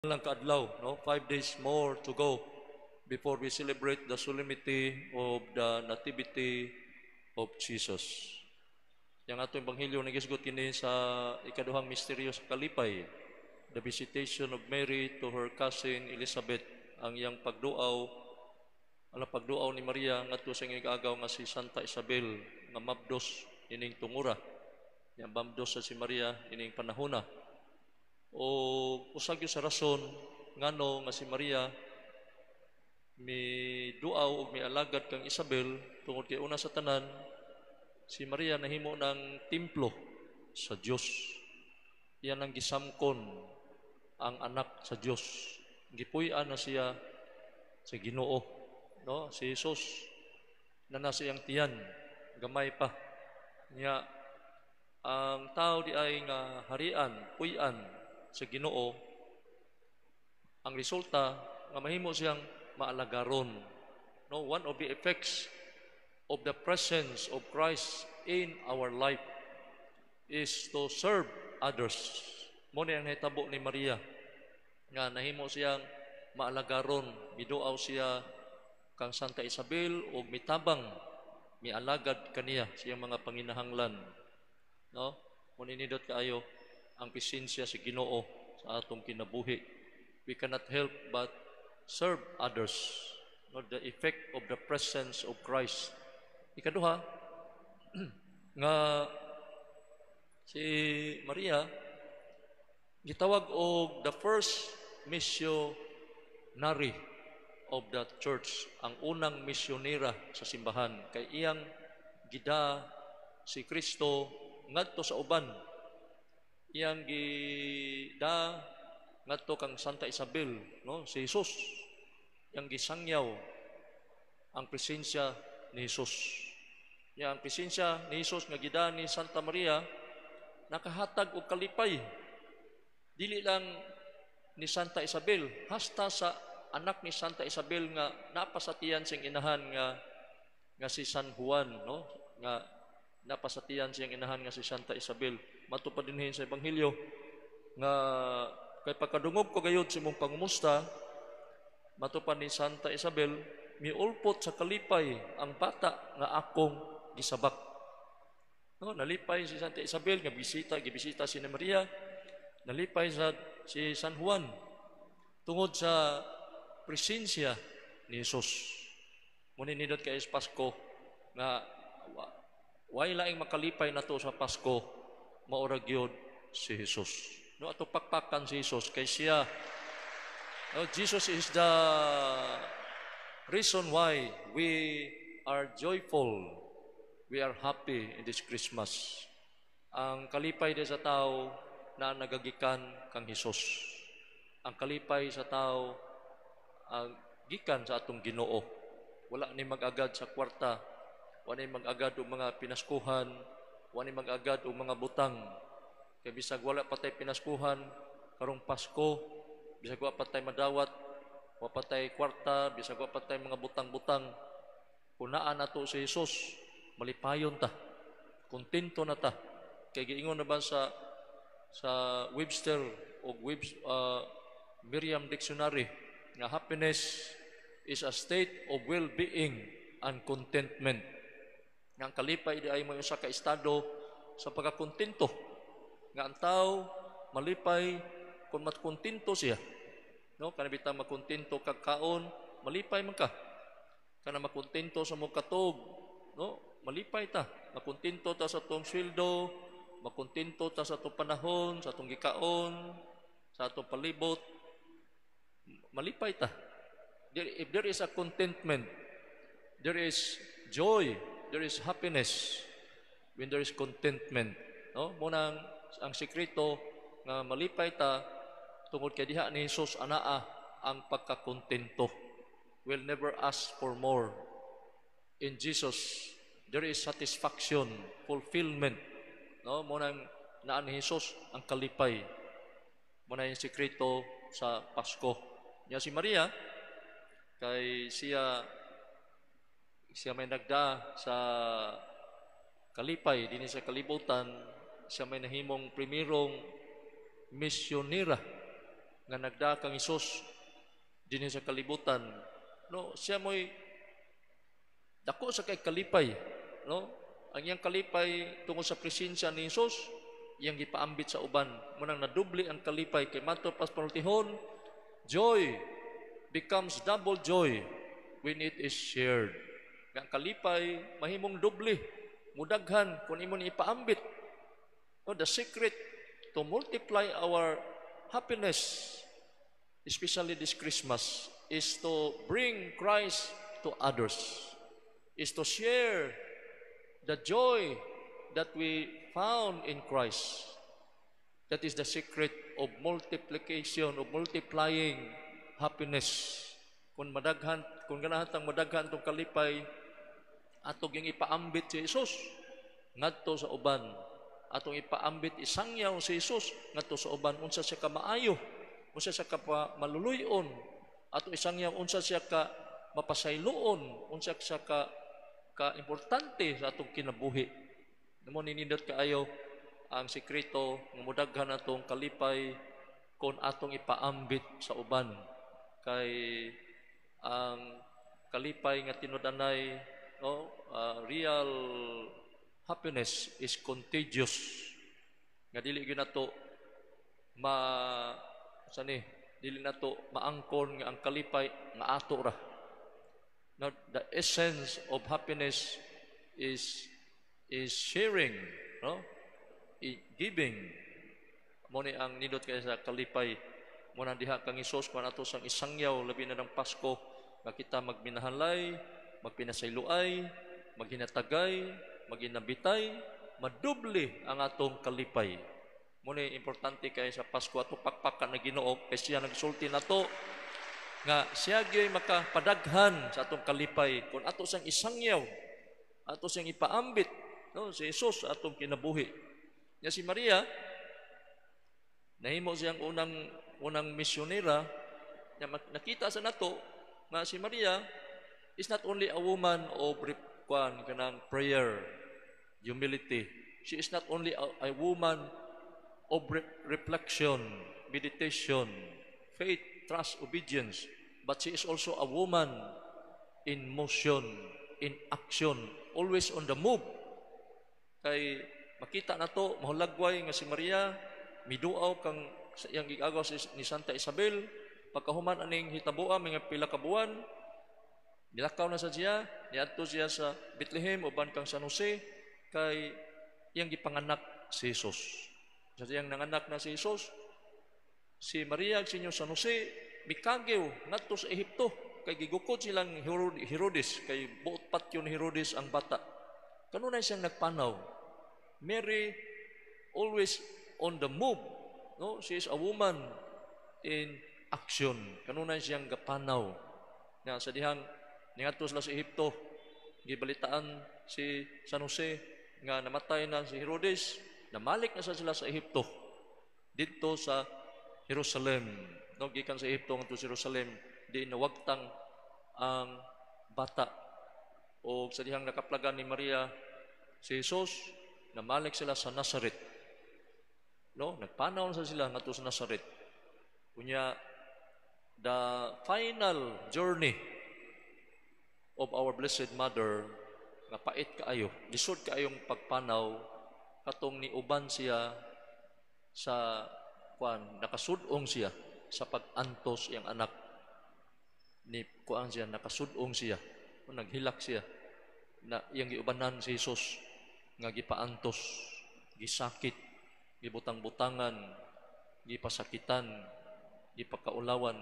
lang kaadlaw, no? 5 days more to go before we celebrate the solemnity of the Nativity of Jesus. Yang ato ebanghelyo nagisgot kini sa ikaduhang misteryo sa kalipay, the visitation of Mary to her cousin Elizabeth, ang iyang pagduaw, ang pagduaw ni Maria ngadto sa iyang nga si Santa Isabel nga mabdos ining tungura. Yang mabdos sa si Maria ining panahona. O usag sa rason ngano nga si Maria mi duaw ug mi alagad kang Isabel tungod kay una sa tanan si Maria nahimo ng templo sa Dios. Iyan ang gisamkon ang anak sa Dios. Gipuy-an na siya sa Ginoo, no? Si Jesus na nasa iyang tiyan, gamay pa niya. Ang tao di ay nga harian, puy-an sa Ginoo, ang resulta nga mahimo siyang maalagaron. No, one of the effects of the presence of Christ in our life is to serve others. Mo ni ang hitabo ni Maria nga nahimo siyang maalagaron, miduaw siya kang Santa Isabel ug mitabang mialagad kaniya siyang mga panginahanglan. No? Mo ninidot kaayo ang presensya sa Ginoo sa atong kinabuhi. We cannot help but serve others. No, the effect of the presence of Christ. Ikaduha, nga si Maria gitawag og the first missionary of the church, ang unang misyonera sa simbahan, kay iyang gida si Kristo ngadto sa uban. Iyang gida ngadto kang Santa Isabel, no? Si Jesus yang gisangyaw ang presensya ni Jesus. Yang presensya ni Jesus nga gida ni Santa Maria nakahatag og kalipay dili lang ni Santa Isabel, hasta sa anak ni Santa Isabel nga napasatiyan siyang inahan nga si San Juan, no? Nga napasatiyan siyang inahan nga si Santa Isabel. Matupad dinhin sa ebanghelyo nga kay pagkadungog ko gayud si mong pangumusta, matupad ni Santa Isabel, miulpot sa kalipay ang bata nga akong gisabak. No, nalipay si Santa Isabel nga gibisita si Maria, nalipay sa si San Juan tungod sa presensya ni Jesus. Muni nindot kay Pasko nga way laing makalipay nato sa Pasko, maura gyud si Jesus. No, ato pakpakan si Jesus kay siya. No, Jesus is the reason why we are joyful, we are happy in this Christmas. Ang kalipay di sa tao na nagagikan kang Jesus. Ang kalipay sa tao ang gikan sa atong Ginoo. Wala ni mag-agad sa kwarta, wala ni mag-agad og mga pinaskuhan, wala ni mag-agad og mga butang. Kaya bisag wala patay pinaskuhan karong Pasko, bisag wala patay madawat, wala patay kwarta, bisag wala patay mga butang-butang, kunaan nato si Jesus, malipayon ta, kontento na ta. Kaya giingon na ba sa Webster o Merriam Dictionary nga happiness is a state of well-being and contentment. Nga ang kalipay di ay mo sa kaestado sa pagkakontento. Nga ang tao malipay kung matkontento siya. No, kana bitaw makontento kag kaon, malipay man ka. Kana makontento sa mong katog, no, malipay ta. Makontento ta sa tong sweldo, makontento ta sa atong panahon, sa atong gikaon, sa atong palibot, malipay ta. If there is a contentment, there is joy, there is happiness when there is contentment. No? Muna ang sikreto nga malipay ta tungod kay diha ni Jesus anaa ang pagkakontento. We'll never ask for more. In Jesus, there is satisfaction, fulfillment. No, mo nang naan ni Jesus ang kalipay. Mo na yung sikreto sa Pasko. Nya si Maria kay siya may nagda sa kalipay dinhi sa kalibutan, siya may nahimong primerong misyonera nga nagda kang Hesus dinhi sa kalibutan, no, siya mo'y dako sa kay kalipay, no? Ang iyang kalipay tungod sa presensya ni Hesus, iyang gipaambit sa uban. Munang nadubli ang kalipay kay mato pas panultihon, joy becomes double joy when it is shared. Nga ang kalipay mahimong doble, mudaghan kung imo ni ipaambit. No, the secret to multiply our happiness, especially this Christmas, is to bring Christ to others, is to share the joy that we found in Christ. That is the secret of multiplication, of multiplying happiness. Kung ganahan tang madaghan tong kalipay, atong yung ipaambit si Jesus ngadto sa uban, atong ipaambit isangyaw si Jesus ngadto sa uban, unsa siya ka maayo, unsa siya ka maluluyon, atong isangyaw unsa siya ka mapasayloon, unsa siya ka importante sa atong kinabuhi. Namo ninindot kaayo ang sekreto nga mudaghan atong kalipay kung atong ipaambit sa uban, kay ang kalipay nga tinud-anay, no, real happiness is contagious. Nga dili gyud nato dili nato maangkon nga ang kalipay nga ato ra. Now, the essence of happiness is sharing, no? Giving. Mo ni ang nindot kay sa kalipay. Mo nang diha kang Hesus kun ato sang isangyaw labi na ng Pasko, nga kita magminahalay, magpinasayloay, maghinatagay, maghinabitay, madoble ang atong kalipay. Mo ni importante kay sa Pasko ato pakpakan na Ginoo kay siya nagsulti nato nga siya gyud makapadaghan sa atong kalipay kung ato sang isangyaw, ato sang ipaambit, no, si Jesus atong kinabuhi. Nya si Maria nahimo siyang unang misyonera. Nakita sa nato nga si Maria is not only a woman of kanang prayer, humility. She is not only a woman of reflection, meditation, faith, trust, obedience, but she is also a woman in motion, in action, always on the move. Kay makita nato mahulagway nga si Maria miduaw kang iyang gigagaw ni Santa Isabel, pagkahuman aning hitaboa mga pila ka buwan, nilakaw na sa siya, niadto siya sa Bethlehem uban kang San Jose, kay iyang gipanganak si Jesus. Sa iyang nanganak na si Jesus, si Maria ug si San Jose mikagyo ngadto sa Ehipto, kay gigukod silang Herodes, kay buot patyon ni Herodes ang bata. Kanunay siyang nagpanaw. Mary always on the move, no? She is a woman in action. Kanunay siyang gapanaw. Nga sa dihang niadto sila sa Ehipto, gibalitaan si San Jose nga namatay na si Herodes, namalik na sila sa Ehipto dito sa Jerusalem. No, gikan sa Ehipto ngadto sa Jerusalem, di nawagtang ang bata. O sa dihang nakaplagan ni Maria si Jesus, namalik sila sa Nazareth. No, nagpanaw sa sila ngadto sa Nazareth. Kunya the final journey of our Blessed Mother, nga pait kaayo, lisod kaayong pagpanaw, katong ni uban siya sa nakasudong siya sa pag-antos iyang anak ni kuan siya, nakasudong siya, naghilak siya na iyang giubanan si Jesus nga gipaantos, gisakit, gibutang-butangan, gipasakitan, gipakaulawan.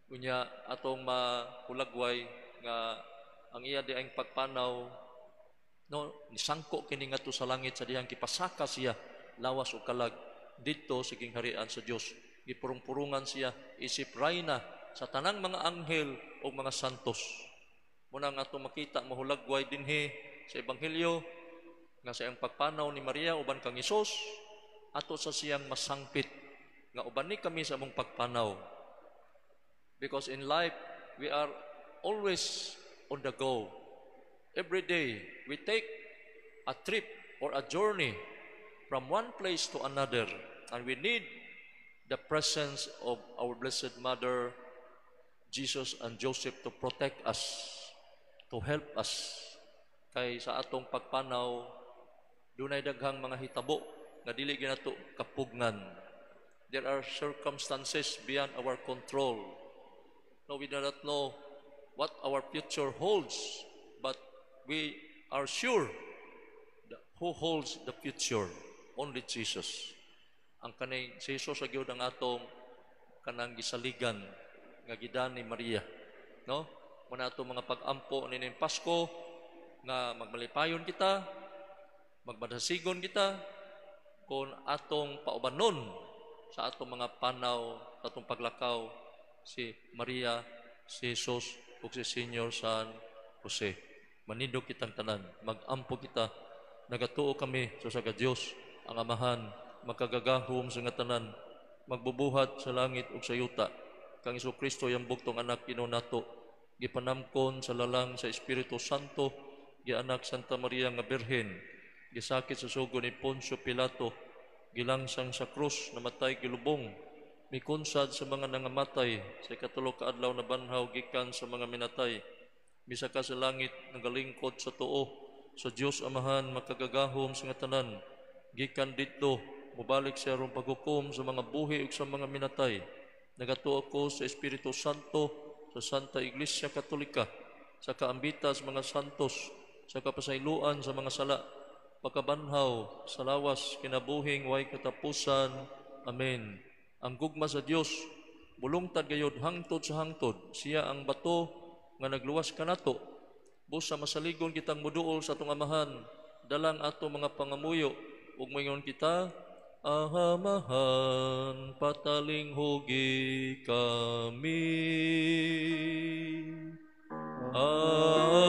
Unya atong mahulagway nga ang iya di ang pagpanaw, no, nisangko kini ngadto sa langit sa dihang gipasaka siya lawas o kalag didto sa gingharian sa Dios. Gipurong-purungan siya isip rayna sa tanang mga anghel o mga santos. Muna nga atong makita mahulagway dinhi sa ebanghelyo nga sa iyang pagpanaw ni Maria uban kang Hesus, ato sa siyang masangpit nga uban ni kami sa among pagpanaw. Because in life we are always on the go. Every day we take a trip or a journey from one place to another, and we need the presence of our Blessed Mother, Jesus and Joseph to protect us, to help us. Kay sa atong pagpanaw, dunay daghang mga hitabo nga dili ginato kapugngan. There are circumstances beyond our control. No, we do not know what our future holds, but we are sure that who holds the future? Only Jesus. Ang kaning si Jesus sa gyud ang atong kanang gisaligan nga gidan ni Maria, no? Muna ato mga pag-ampo nining Pasko nga magmalipayon kita, magmadasigon kita kung atong paubanon sa atong mga panaw, sa atong paglakaw si Maria, si Jesus ug si Senior San Jose. Manindog kitang tanan, mag-ampo kita, nagatuo kami sa saga Dios ang Amahan, magkagagahom sa nga tanan, magbubuhat sa langit ug sa yuta, kang Kristo yang bugtong anak Ginoo nato, gipanamkon sa lalang sa Espiritu Santo, gianak Santa Maria nga Birhen, gisakit sa sugo ni Poncio Pilato, gilangsang sa krus, namatay gilubong, mikunsad sa mga nangamatay, sa ikatulo ka adlaw na banhaw gikan sa mga minatay, misaka sa langit nagalingkod sa tuo, sa Dios Amahan makagagahom sa nga tanan, gikan didto mubalik sa arong paghukom sa mga buhi ug sa mga minatay. Nagatuo ko sa Espiritu Santo, sa Santa Iglesia Katolika, sa kaambita sa mga santos, sa kapasayloan sa mga sala, pagkabanhaw sa lawas kinabuhing way katapusan. Amen. Ang gugma sa Dios bulungtad gayud hangtod sa hangtod, siya ang bato nga nagluwas kanato. Busa masaligon kitang muduol sa atong Amahan, dalang ato mga pangamuyo ug moingon kita, Ahamahan, pataling hugi kami.